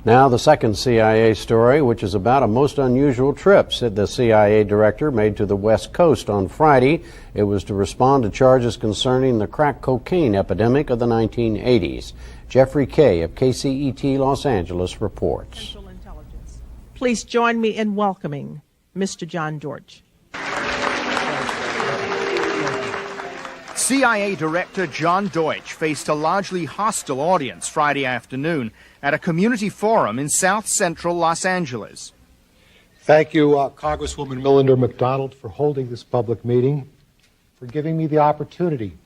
Now, the second CIA story, which is about a most unusual trip, said the CIA director made to the West Coast on Friday. It was to respond to charges concerning the crack cocaine epidemic of the 1980s. Jeffrey Kay of KCET Los Angeles reports. Please join me in welcoming Mr. John Dortch. CIA Director John Deutch faced a largely hostile audience Friday afternoon at a community forum in South Central Los Angeles. Thank you, Congresswoman Millender McDonald, for holding this public meeting, for giving me the opportunity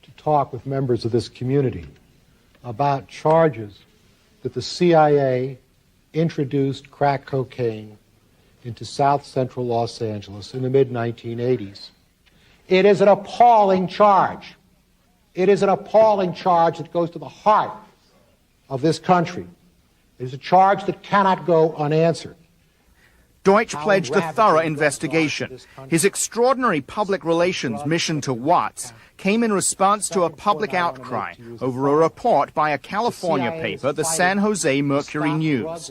to talk with members of this community about charges that the CIA introduced crack cocaine into South Central Los Angeles in the mid-1980s. It is an appalling charge. It is an appalling charge that goes to the heart of this country. It is a charge that cannot go unanswered. Deutch pledged a thorough investigation. His extraordinary public relations mission to Watts came in response to a public outcry over a report by a California paper, the San Jose Mercury News.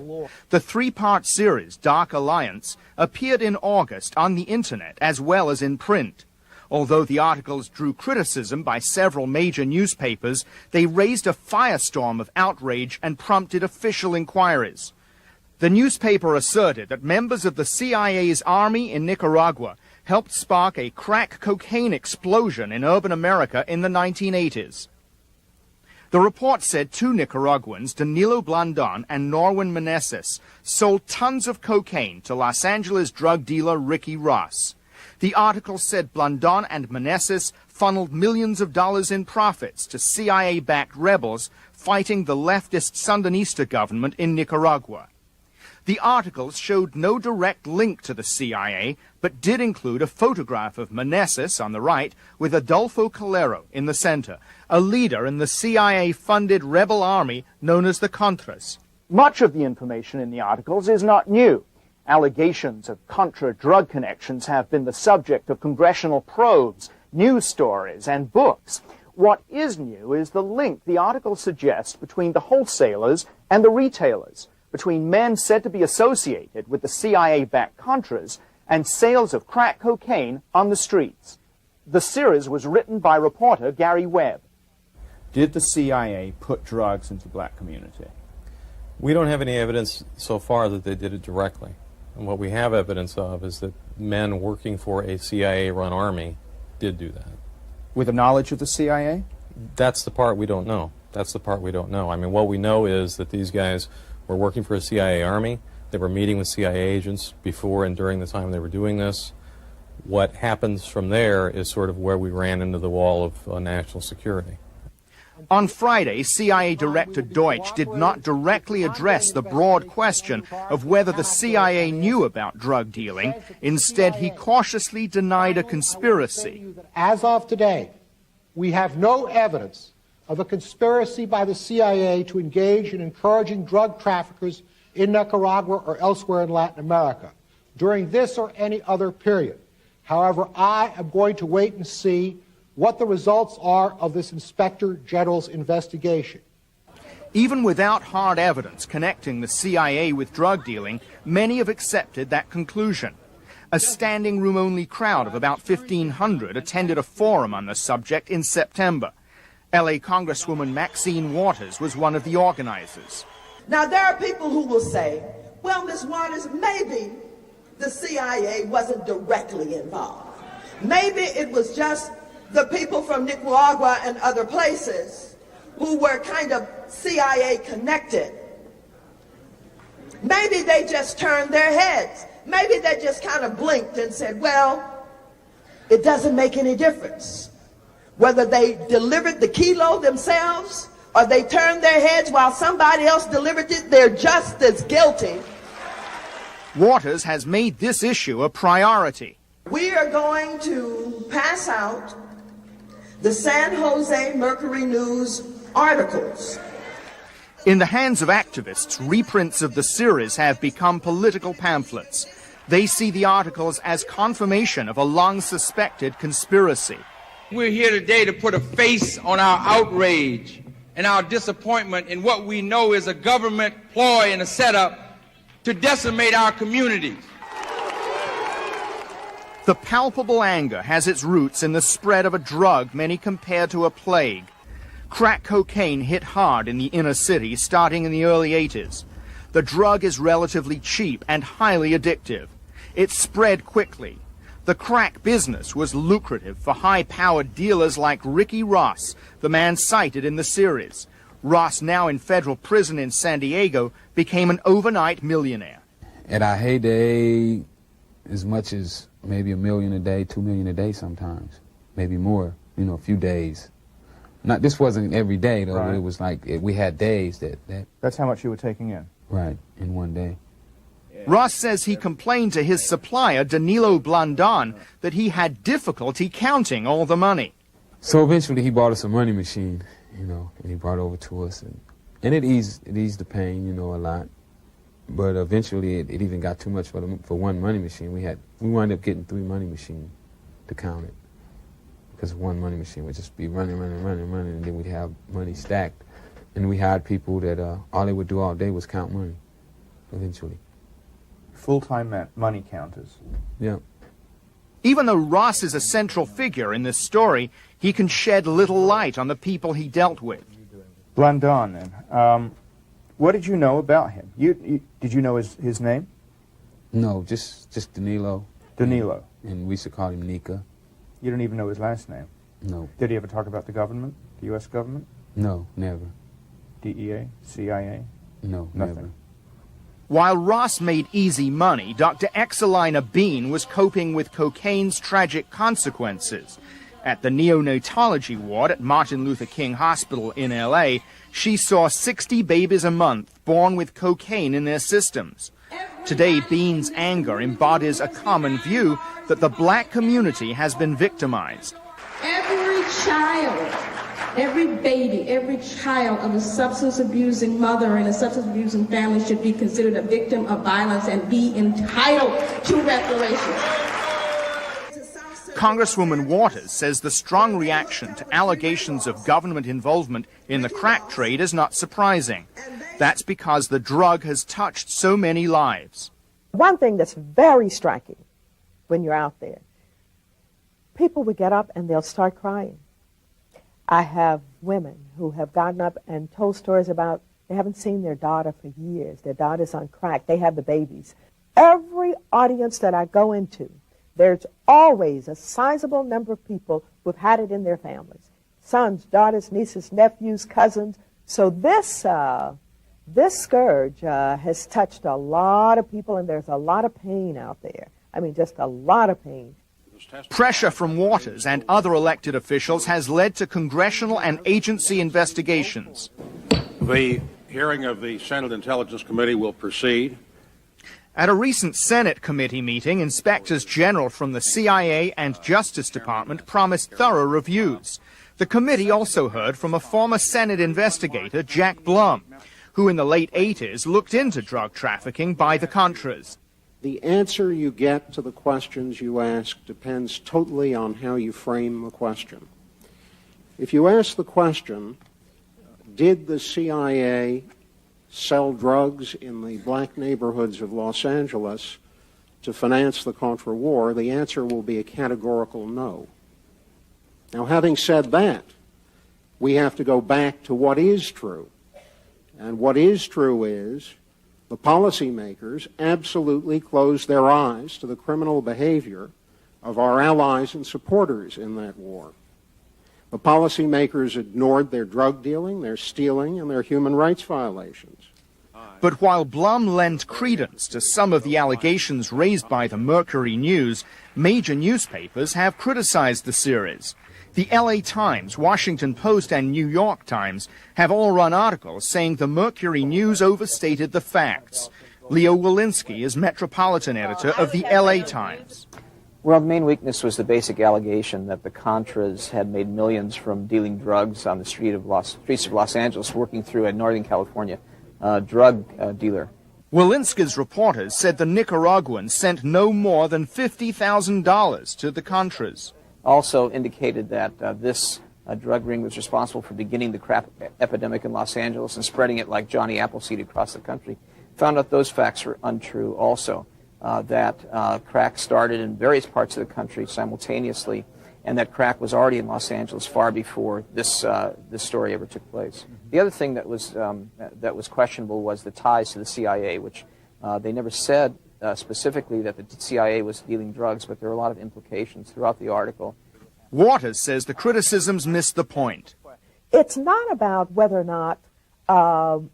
The three-part series, Dark Alliance, appeared in August on the internet as well as in print. Although the articles drew criticism by several major newspapers, they raised a firestorm of outrage and prompted official inquiries. The newspaper asserted that members of the CIA's army in Nicaragua helped spark a crack cocaine explosion in urban America in the 1980s. The report said two Nicaraguans, Danilo Blandon and Norwin Meneses, sold tons of cocaine to Los Angeles drug dealer Ricky Ross. The article said Blandon and Meneses funneled millions of dollars in profits to CIA-backed rebels fighting the leftist Sandinista government in Nicaragua. The articles showed no direct link to the CIA, but did include a photograph of Meneses on the right with Adolfo Calero in the center, a leader in the CIA-funded rebel army known as the Contras. Much of the information in the articles is not new. Allegations of Contra drug connections have been the subject of congressional probes, news stories, and books. What is new is the link the articles suggest between the wholesalers and the retailers, between men said to be associated with the CIA-backed Contras and sales of crack cocaine on the streets. The series was written by reporter Gary Webb. Did the CIA put drugs into the black community? We don't have any evidence so far that they did it directly. And what we have evidence of is that men working for a CIA-run army did do that. With the knowledge of the CIA? That's the part we don't know. That's the part we don't know. I mean, what we know is that these guys were working for a CIA army. They were meeting with CIA agents before and during the time they were doing this. What happens from there is sort of where we ran into the wall of national security. On Friday, CIA Director Deutch did not directly address the broad question of whether the CIA knew about drug dealing. Instead, he cautiously denied a conspiracy. As of today, we have no evidence of a conspiracy by the CIA to engage in encouraging drug traffickers in Nicaragua or elsewhere in Latin America during this or any other period. However, I am going to wait and see what the results are of this Inspector General's investigation. Even without hard evidence connecting the CIA with drug dealing, many have accepted that conclusion. A standing room-only crowd of about 1,500 attended a forum on the subject in September. LA Congresswoman Maxine Waters was one of the organizers. Now, there are people who will say, well, Ms. Waters, maybe the CIA wasn't directly involved. Maybe it was just the people from Nicaragua and other places who were kind of CIA connected. Maybe they just turned their heads. Maybe they just kind of blinked and said, well, it doesn't make any difference. Whether they delivered the kilo themselves or they turned their heads while somebody else delivered it, they're just as guilty. Waters has made this issue a priority. We are going to pass out the San Jose Mercury News articles. In the hands of activists, reprints of the series have become political pamphlets. They see the articles as confirmation of a long-suspected conspiracy. We're here today to put a face on our outrage and our disappointment in what we know is a government ploy and a setup to decimate our communities. The palpable anger has its roots in the spread of a drug many compare to a plague. Crack cocaine hit hard in the inner city starting in the early 80s. The drug is relatively cheap and highly addictive. It spread quickly. The crack business was lucrative for high-powered dealers like Ricky Ross, the man cited in the series. Ross, now in federal prison in San Diego, became an overnight millionaire. At our heyday, as much as maybe $1 million a day, $2 million a day sometimes, maybe more, a few days. This wasn't every day, though. Right. It was like we had days that... That's how much you were taking in? Right, in one day. Ross says he complained to his supplier, Danilo Blandon, that he had difficulty counting all the money. So eventually he bought us a money machine, and he brought it over to us. And it eased the pain, a lot. But eventually it even got too much for one money machine. We wound up getting 3 money machines to count it. Because one money machine would just be running, and then we'd have money stacked. And we hired people that all they would do all day was count money, eventually. Full-time money counters. Yeah. Even though Ross is a central figure in this story, he can shed little light on the people he dealt with. Blandon, then. What did you know about him? Did you know his name? No, just Danilo. Danilo. And we used to call him Nika. You don't even know his last name? No. Did he ever talk about the government, the U.S. government? No, never. DEA, CIA? No, nothing. Never. While Ross made easy money, Dr. Exelina Bean was coping with cocaine's tragic consequences. At the neonatology ward at Martin Luther King Hospital in L.A., she saw 60 babies a month born with cocaine in their systems. Today, Bean's anger embodies a common view that the black community has been victimized. Every child, every baby, every child of a substance abusing mother and a substance abusing family should be considered a victim of violence and be entitled to reparations. Congresswoman Waters says the strong reaction to allegations of government involvement in the crack trade is not surprising. That's because the drug has touched so many lives. One thing that's very striking when you're out there, people will get up and they'll start crying. I have women who have gotten up and told stories about they haven't seen their daughter for years. Their daughter's on crack. They have the babies. Every audience that I go into, there's always a sizable number of people who've had it in their families. Sons, daughters, nieces, nephews, cousins. So this scourge has touched a lot of people, and there's a lot of pain out there. I mean, just a lot of pain. Pressure from Waters and other elected officials has led to congressional and agency investigations. The hearing of the Senate Intelligence Committee will proceed. At a recent Senate committee meeting, inspectors general from the CIA and Justice Department promised thorough reviews. The committee also heard from a former Senate investigator, Jack Blum, who in the late 80s looked into drug trafficking by the Contras. The answer you get to the questions you ask depends totally on how you frame the question. If you ask the question, did the CIA sell drugs in the black neighborhoods of Los Angeles to finance the Contra War, the answer will be a categorical no. Now, having said that, we have to go back to what is true. And what is true is the policymakers absolutely closed their eyes to the criminal behavior of our allies and supporters in that war. The policymakers ignored their drug dealing, their stealing, and their human rights violations. But while Blum lent credence to some of the allegations raised by the Mercury News, major newspapers have criticized the series. The LA Times, Washington Post, and New York Times have all run articles saying the Mercury News overstated the facts. Leo Walensky is Metropolitan Editor of the LA Times. Well, the main weakness was the basic allegation that the Contras had made millions from dealing drugs on the streets of Los Angeles, working through a Northern California drug dealer. Walensky's reporters said the Nicaraguans sent no more than $50,000 to the Contras. Also indicated that this drug ring was responsible for beginning the crack epidemic in Los Angeles and spreading it like Johnny Appleseed across the country. Found out those facts are untrue also, that crack started in various parts of the country simultaneously, and that crack was already in Los Angeles far before this story ever took place. The other thing that was questionable was the ties to the CIA, which they never said specifically that the CIA was dealing drugs, but there are a lot of implications throughout the article. Waters says the criticisms missed the point. It's not about whether or not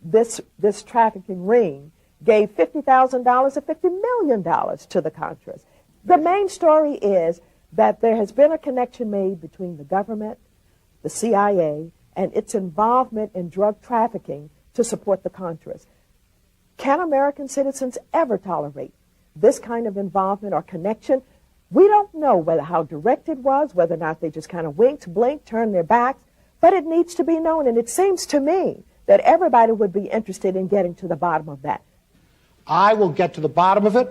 this trafficking ring gave $50,000 or $50 million to the Contras. The main story is that there has been a connection made between the government, the CIA, and its involvement in drug trafficking to support the Contras. Can American citizens ever tolerate this kind of involvement or connection? We don't know how direct it was, whether or not they just kind of winked, blinked, turned their backs, but it needs to be known, and it seems to me that everybody would be interested in getting to the bottom of that. I will get to the bottom of it,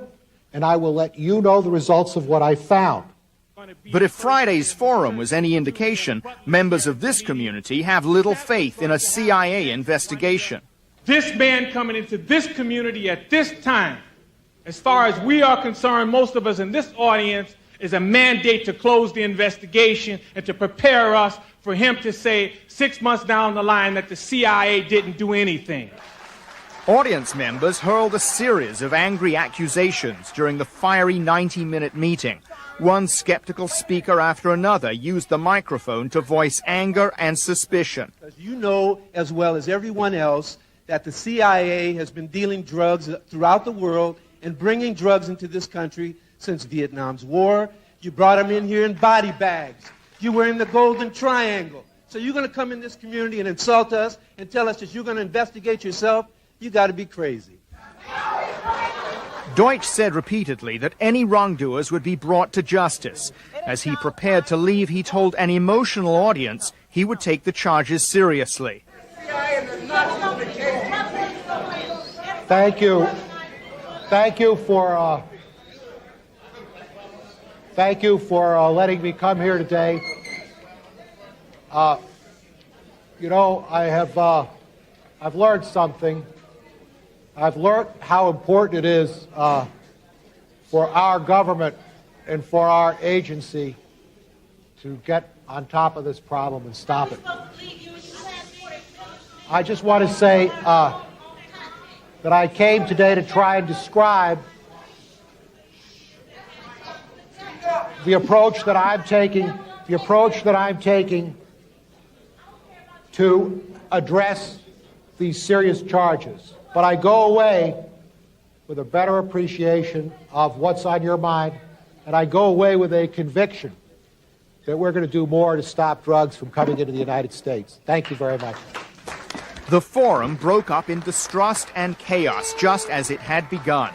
and I will let you know the results of what I found. But if Friday's forum was any indication, members of this community have little faith in a CIA investigation. This man coming into this community at this time, as far as we are concerned, most of us in this audience, is a mandate to close the investigation and to prepare us for him to say 6 months down the line that the CIA didn't do anything. Audience members hurled a series of angry accusations during the fiery 90-minute meeting. One skeptical speaker after another used the microphone to voice anger and suspicion. You know as well as everyone else that the CIA has been dealing drugs throughout the world and bringing drugs into this country since Vietnam's war. You brought them in here in body bags. You were in the Golden Triangle. So you're going to come in this community and insult us and tell us that you're going to investigate yourself? You got to be crazy. Deutsch said repeatedly that any wrongdoers would be brought to justice. As he prepared to leave, he told an emotional audience he would take the charges seriously. Thank you. Thank you for letting me come here today. You know, I've learned something. I've learned how important it is for our government and for our agency to get on top of this problem and stop it. I just want to say that I came today to try and describe the approach that I'm taking to address these serious charges. But I go away with a better appreciation of what's on your mind, and I go away with a conviction that we're going to do more to stop drugs from coming into the United States. Thank you very much. The forum broke up in distrust and chaos, just as it had begun.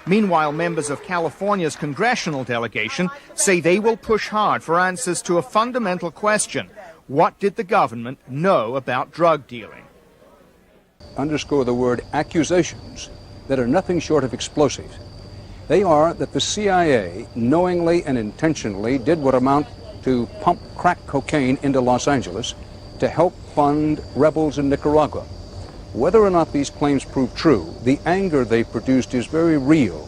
Meanwhile, members of California's congressional delegation say they will push hard for answers to a fundamental question. What did the government know about drug dealing? Underscore the word accusations that are nothing short of explosive. They are that the CIA knowingly and intentionally did what amount to pump crack cocaine into Los Angeles to help fund rebels in Nicaragua. Whether or not these claims prove true, the anger they produced is very real.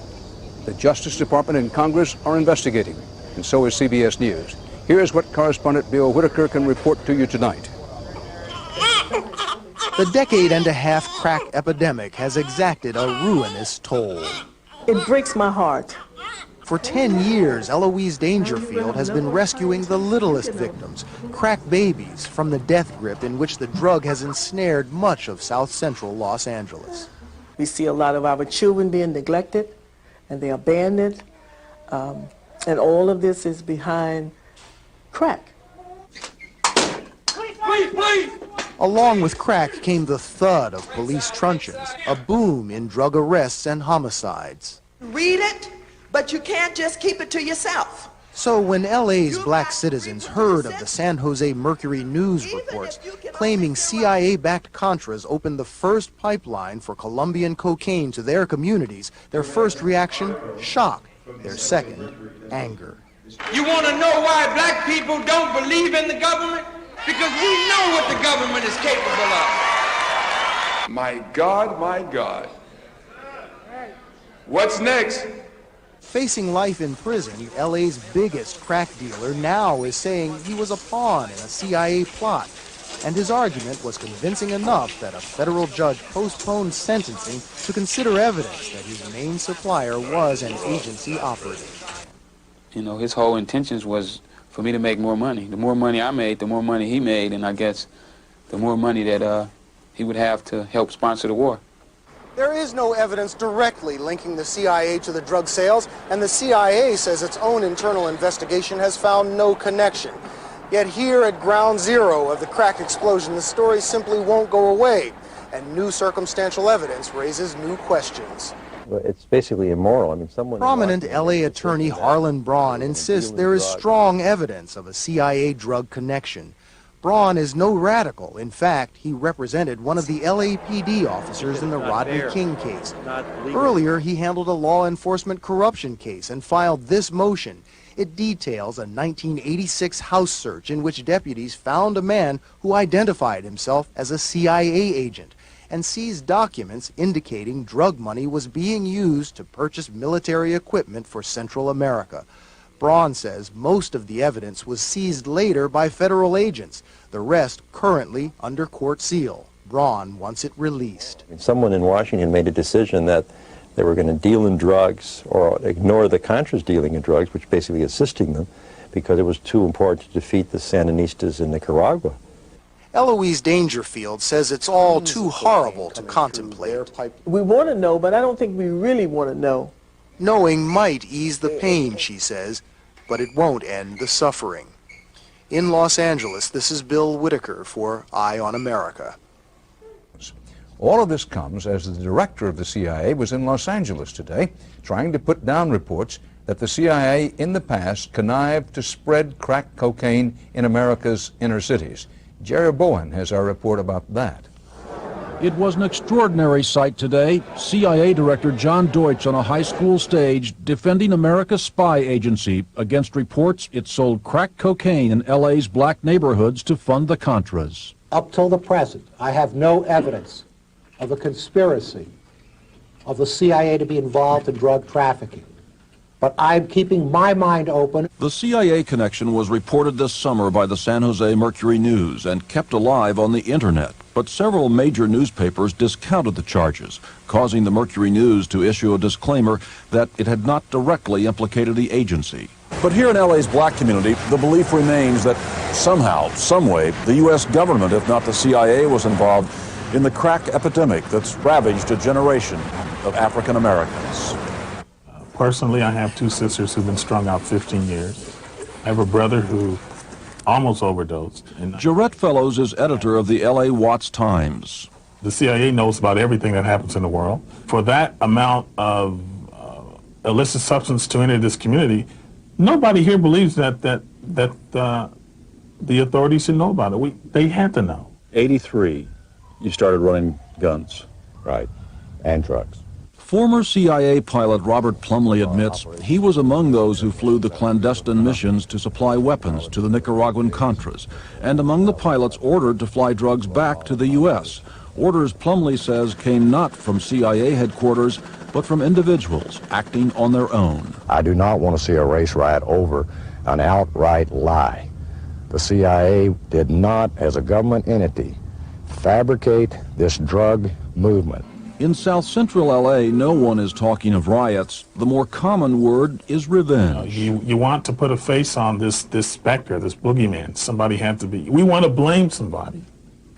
The Justice Department and Congress are investigating, and so is CBS News. Here's what correspondent Bill Whitaker can report to you tonight. The decade-and-a-half crack epidemic has exacted a ruinous toll. It breaks my heart. For 10 years, Eloise Dangerfield has been rescuing the littlest victims, crack babies, from the death grip in which the drug has ensnared much of South Central Los Angeles. We see a lot of our children being neglected and they're abandoned, and all of this is behind crack. Please, please! Along with crack came the thud of police truncheons, a boom in drug arrests and homicides. Read it, but you can't just keep it to yourself. So when LA's black citizens heard of the San Jose Mercury News reports claiming CIA-backed Contras opened the first pipeline for Colombian cocaine to their communities, their first reaction, shock. Their second, anger. You want to know why black people don't believe in the government? because we know what the government is capable of. My God, my God. What's next? Facing life in prison, LA's biggest crack dealer now is saying he was a pawn in a CIA plot, and his argument was convincing enough that a federal judge postponed sentencing to consider evidence that his main supplier was an agency operative. You know, his whole intentions was for me to make more money. The more money I made, the more money he made, and I guess the more money that he would have to help sponsor the war. There is no evidence directly linking the CIA to the drug sales, and the CIA says its own internal investigation has found no connection. Yet here at ground zero of the crack explosion, the story simply won't go away, and new circumstantial evidence raises new questions. It's basically immoral. I mean, Prominent LA attorney Harlan Braun insists there is strong evidence of a CIA drug connection. Braun is no radical. In fact, he represented one of the LAPD officers in the Rodney King case. Earlier, he handled a law enforcement corruption case and filed this motion. It details a 1986 house search in which deputies found a man who identified himself as a CIA agent and seized documents indicating drug money was being used to purchase military equipment for Central America. Braun says most of the evidence was seized later by federal agents, the rest currently under court seal. Braun wants it released. Someone in Washington made a decision that they were going to deal in drugs or ignore the Contras dealing in drugs, which basically assisting them, because it was too important to defeat the Sandinistas in Nicaragua. Eloise Dangerfield says it's all too horrible to contemplate. We want to know, but I don't think we really want to know. Knowing might ease the pain, she says, but it won't end the suffering. In Los Angeles, this is Bill Whitaker for Eye on America. All of this comes as the director of the CIA was in Los Angeles today, trying to put down reports that the CIA in the past connived to spread crack cocaine in America's inner cities. Jerry Bowen has our report about that. It was an extraordinary sight today. CIA Director John Deutsch on a high school stage defending America's spy agency against reports it sold crack cocaine in LA's black neighborhoods to fund the Contras. Up till the present, I have no evidence of a conspiracy of the CIA to be involved in drug trafficking. But I'm keeping my mind open. The CIA connection was reported this summer by the San Jose Mercury News and kept alive on the internet. But several major newspapers discounted the charges, causing the Mercury News to issue a disclaimer that it had not directly implicated the agency. But here in LA's black community, the belief remains that somehow, someway, the U.S. government, if not the CIA, was involved in the crack epidemic that's ravaged a generation of African Americans. Personally, I have two sisters who've been strung out 15 years. I have a brother who almost overdosed. Jarrett Fellows is editor of the LA Watts Times. The CIA knows about everything that happens in the world. For that amount of illicit substance to enter this community, nobody here believes that the authorities should know about it. They had to know. 83, you started running guns, right, and drugs. Former CIA pilot Robert Plumley admits he was among those who flew the clandestine missions to supply weapons to the Nicaraguan Contras, and among the pilots ordered to fly drugs back to the U.S. Orders, Plumley says, came not from CIA headquarters, but from individuals acting on their own. I do not want to see a race riot over an outright lie. The CIA did not, as a government entity, fabricate this drug movement. In South Central LA, no one is talking of riots. The more common word is revenge. You want to put a face on this specter, this boogeyman. Somebody had to be. We want to blame somebody.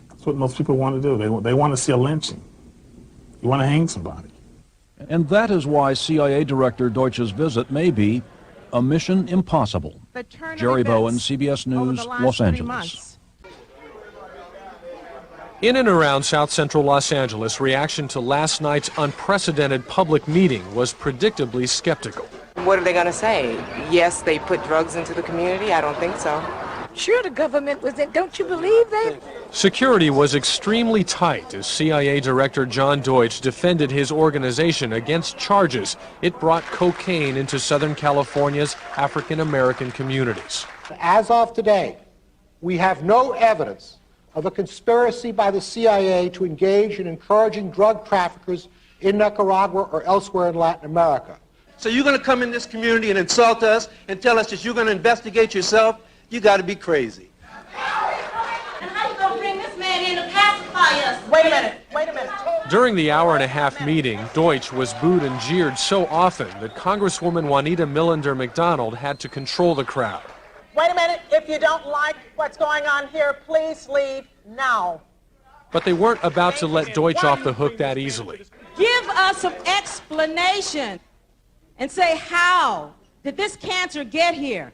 That's what most people want to do. They want to see a lynching. You want to hang somebody. And that is why CIA Director Deutsch's visit may be a mission impossible. Jerry Bowen, CBS News, Los Angeles. In and around South Central Los Angeles, reaction to last night's unprecedented public meeting was predictably skeptical. What are they going to say? Yes, they put drugs into the community? I don't think so. Sure, the government was in. Don't you believe that? Security was extremely tight as CIA Director John Deutsch defended his organization against charges it brought cocaine into Southern California's African American communities. As of today, We have no evidence of a conspiracy by the CIA to engage in encouraging drug traffickers in Nicaragua or elsewhere in Latin America. So you're going to come in this community and insult us and tell us that you're going to investigate yourself? You got to be crazy. And how you going to bring this man in to pacify us? Wait a minute. Wait a minute. During the hour-and-a-half meeting, Deutsch was booed and jeered so often that Congresswoman Juanita Millender McDonald had to control the crowd. Wait a minute. If you don't like what's going on here, please leave now. But they weren't about to let Deutsch off the hook that easily. Give us some explanation and say, how did this cancer get here?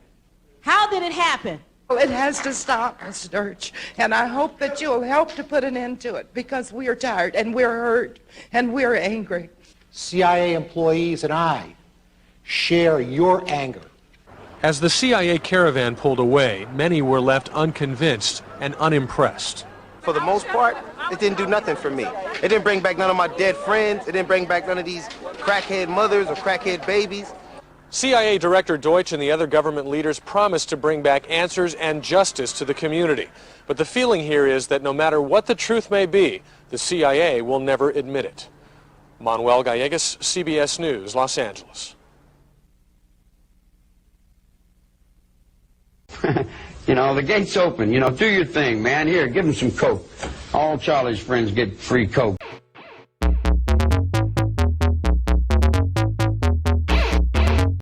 How did it happen? Well, it has to stop, Mr. Deutsch, and I hope that you'll help to put an end to it, because we are tired and we're hurt and we're angry. CIA employees and I share your anger. As the CIA caravan pulled away, many were left unconvinced and unimpressed. For the most part, it didn't do nothing for me. It didn't bring back none of my dead friends. It didn't bring back none of these crackhead mothers or crackhead babies. CIA Director Deutsch and the other government leaders promised to bring back answers and justice to the community. But the feeling here is that no matter what the truth may be, the CIA will never admit it. Manuel Gallegos, CBS News, Los Angeles. You know, the gate's open. You know, do your thing, man. Here, give him some Coke. All Charlie's friends get free Coke.